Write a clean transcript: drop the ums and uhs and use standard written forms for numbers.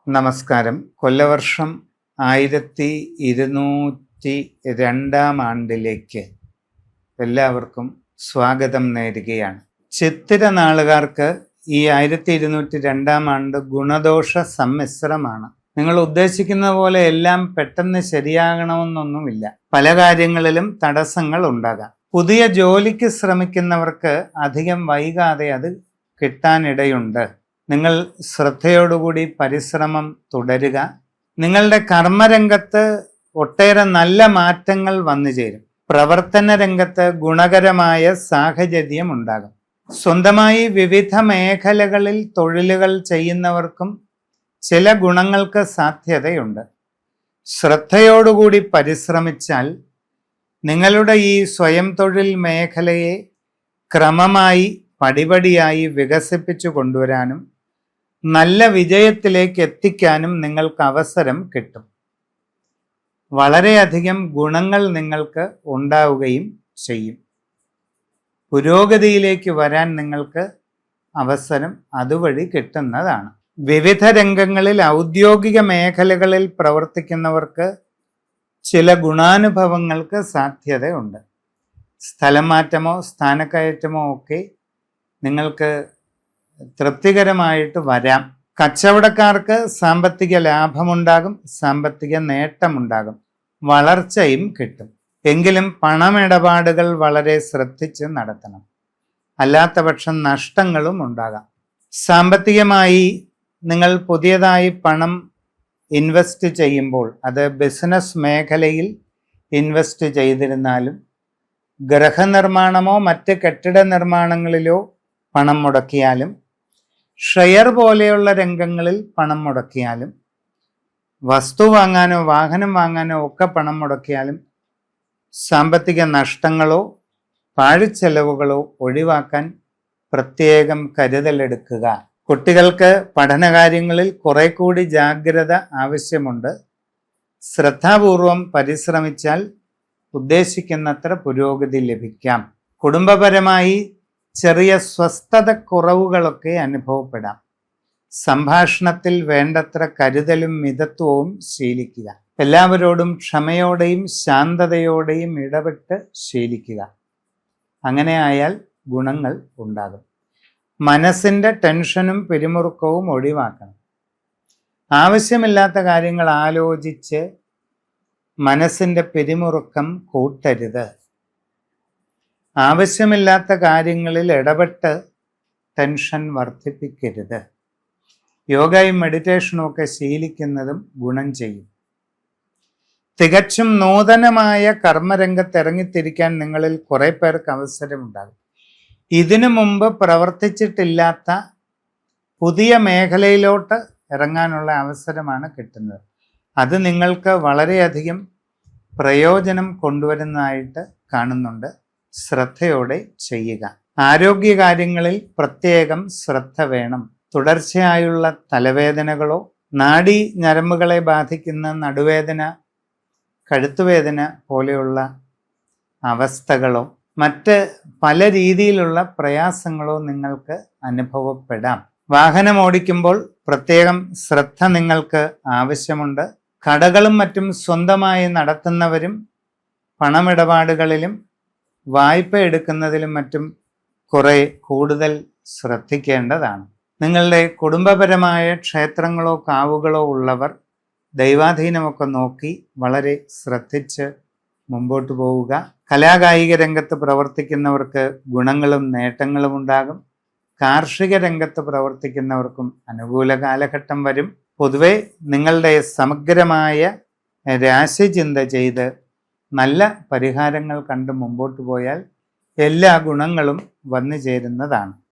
നമസ്കാരം. കൊല്ലവർഷം 1202 എല്ലാവർക്കും സ്വാഗതം നേരുകയാണ്. ചിത്തിര നാളുകാർക്ക് ഈ 1202 ഗുണദോഷ സമ്മിശ്രമാണ്. നിങ്ങൾ ഉദ്ദേശിക്കുന്ന പോലെ എല്ലാം പെട്ടെന്ന് ശരിയാകണമെന്നൊന്നുമില്ല. പല കാര്യങ്ങളിലും തടസ്സങ്ങൾ ഉണ്ടാകാം. പുതിയ ജോലിക്ക് ശ്രമിക്കുന്നവർക്ക് അധികം വൈകാതെ അത് കിട്ടാനിടയുണ്ട്. നിങ്ങൾ ശ്രദ്ധയോടുകൂടി പരിശ്രമം തുടരുക. നിങ്ങളുടെ കർമ്മരംഗത്ത് ഒട്ടേറെ നല്ല മാറ്റങ്ങൾ വന്നു ചേരും. പ്രവർത്തന രംഗത്ത് ഗുണകരമായ സാഹചര്യം ഉണ്ടാകും. സ്വന്തമായി വിവിധ മേഖലകളിൽ തൊഴിലുകൾ ചെയ്യുന്നവർക്കും ചില ഗുണങ്ങൾക്ക് സാധ്യതയുണ്ട്. ശ്രദ്ധയോടുകൂടി പരിശ്രമിച്ചാൽ നിങ്ങളുടെ ഈ സ്വയം തൊഴിൽ മേഖലയെ ക്രമമായി പടിപടിയായി വികസിപ്പിച്ചു കൊണ്ടുവരാനും നല്ല വിജയത്തിലേക്ക് എത്തിക്കാനും നിങ്ങൾക്ക് അവസരം കിട്ടും. വളരെയധികം ഗുണങ്ങൾ നിങ്ങൾക്ക് ഉണ്ടാവുകയും ചെയ്യും. പുരോഗതിയിലേക്ക് വരാൻ നിങ്ങൾക്ക് അവസരം അതുവഴി കിട്ടുന്നതാണ്. വിവിധ രംഗങ്ങളിൽ ഔദ്യോഗിക മേഖലകളിൽ പ്രവർത്തിക്കുന്നവർക്ക് ചില ഗുണാനുഭവങ്ങൾക്ക് സാധ്യതയുണ്ട്. സ്ഥലം മാറ്റമോ സ്ഥാനക്കയറ്റമോ ഒക്കെ നിങ്ങൾക്ക് തൃപ്തികരമായിട്ട് വരാം. കച്ചവടക്കാർക്ക് സാമ്പത്തിക ലാഭമുണ്ടാകും, സാമ്പത്തിക നേട്ടമുണ്ടാകും, വളർച്ചയും കിട്ടും. എങ്കിലും പണമിടപാടുകൾ വളരെ ശ്രദ്ധിച്ച് നടത്തണം. അല്ലാത്ത പക്ഷം നഷ്ടങ്ങളും ഉണ്ടാകാം. സാമ്പത്തികമായി നിങ്ങൾ പുതിയതായി പണം ഇൻവെസ്റ്റ് ചെയ്യുമ്പോൾ അത് ബിസിനസ് മേഖലയിൽ ഇൻവെസ്റ്റ് ചെയ്തിരുന്നാലും ഗൃഹനിർമ്മാണമോ മറ്റ് കെട്ടിട നിർമ്മാണങ്ങളിലോ പണം മുടക്കിയാലും ഷെയർ പോലെയുള്ള രംഗങ്ങളിൽ പണം മുടക്കിയാലും വസ്തു വാങ്ങാനോ വാഹനം വാങ്ങാനോ ഒക്കെ പണം മുടക്കിയാലും സാമ്പത്തിക നഷ്ടങ്ങളോ പാഴ്ചെലവുകളോ ഒഴിവാക്കാൻ പ്രത്യേകം കരുതലെടുക്കുക. കുട്ടികൾക്ക് പഠനകാര്യങ്ങളിൽ കുറെ കൂടി ജാഗ്രത ആവശ്യമുണ്ട്. ശ്രദ്ധാപൂർവം പരിശ്രമിച്ചാൽ ഉദ്ദേശിക്കുന്നത്ര പുരോഗതി ലഭിക്കാം. കുടുംബപരമായി ചെറിയ സ്വസ്ഥത കുറവുകളൊക്കെ അനുഭവപ്പെടാം. സംഭാഷണത്തിൽ വേണ്ടത്ര കരുതലും മിതത്വവും ശീലിക്കുക. എല്ലാവരോടും ക്ഷമയോടെയും ശാന്തതയോടെയും ഇടപെട്ട് ശീലിക്കുക. അങ്ങനെ ആയാൽ ഗുണങ്ങൾ ഉണ്ടാകും. മനസ്സിൻ്റെ ടെൻഷനും പിരിമുറുക്കവും ഒഴിവാക്കണം. ആവശ്യമില്ലാത്ത കാര്യങ്ങൾ ആലോചിച്ച് മനസ്സിൻ്റെ പിരിമുറുക്കം കൂട്ടരുത്. ആവശ്യമില്ലാത്ത കാര്യങ്ങളിൽ ഇടപെട്ട് ടെൻഷൻ വർദ്ധിപ്പിക്കരുത്. യോഗയും മെഡിറ്റേഷനും ഒക്കെ ശീലിക്കുന്നതും ഗുണം ചെയ്യും. തികച്ചും നൂതനമായ കർമ്മരംഗത്ത് ഇറങ്ങിത്തിരിക്കാൻ നിങ്ങളിൽ കുറെ പേർക്ക് അവസരമുണ്ടാകും. ഇതിനു മുമ്പ് പ്രവർത്തിച്ചിട്ടില്ലാത്ത പുതിയ മേഖലയിലോട്ട് ഇറങ്ങാനുള്ള അവസരമാണ് കിട്ടുന്നത്. അത് നിങ്ങൾക്ക് വളരെയധികം പ്രയോജനം കൊണ്ടുവരുന്നതായിട്ട് കാണുന്നുണ്ട്. ശ്രദ്ധയോടെ ചെയ്യുക. ആരോഗ്യകാര്യങ്ങളിൽ പ്രത്യേകം ശ്രദ്ധ വേണം. തുടർച്ചയായുള്ള തലവേദനകളോ നാഡീ ഞരമ്പുകളെ ബാധിക്കുന്ന നടുവേദന, കഴുത്തുവേദന പോലെയുള്ള അവസ്ഥകളോ മറ്റ് പല രീതിയിലുള്ള പ്രയാസങ്ങളോ നിങ്ങൾക്ക് അനുഭവപ്പെടാം. വാഹനം ഓടിക്കുമ്പോൾ പ്രത്യേകം ശ്രദ്ധ നിങ്ങൾക്ക് ആവശ്യമുണ്ട്. കടകളും മറ്റും സ്വന്തമായി നടത്തുന്നവരും പണമിടപാടുകളിലും വായ്പ എടുക്കുന്നതിലും മറ്റും കുറെ കൂടുതൽ ശ്രദ്ധിക്കേണ്ടതാണ്. നിങ്ങളുടെ കുടുംബപരമായ ക്ഷേത്രങ്ങളോ കാവുകളോ ഉള്ളവർ ദൈവാധീനമൊക്കെ നോക്കി വളരെ ശ്രദ്ധിച്ച് മുമ്പോട്ട് പോവുക. കലാകായിക രംഗത്ത് പ്രവർത്തിക്കുന്നവർക്ക് ഗുണങ്ങളും നേട്ടങ്ങളും ഉണ്ടാകും. കാർഷിക രംഗത്ത് പ്രവർത്തിക്കുന്നവർക്കും അനുകൂല കാലഘട്ടം വരും. പൊതുവെ നിങ്ങളുടെ സമഗ്രമായ രാശിചിന്ത ചെയ്ത് നല്ല പരിഹാരങ്ങൾ കണ്ട് മുമ്പോട്ട് പോയാൽ എല്ലാ ഗുണങ്ങളും വന്നു ചേരുന്നതാണ്.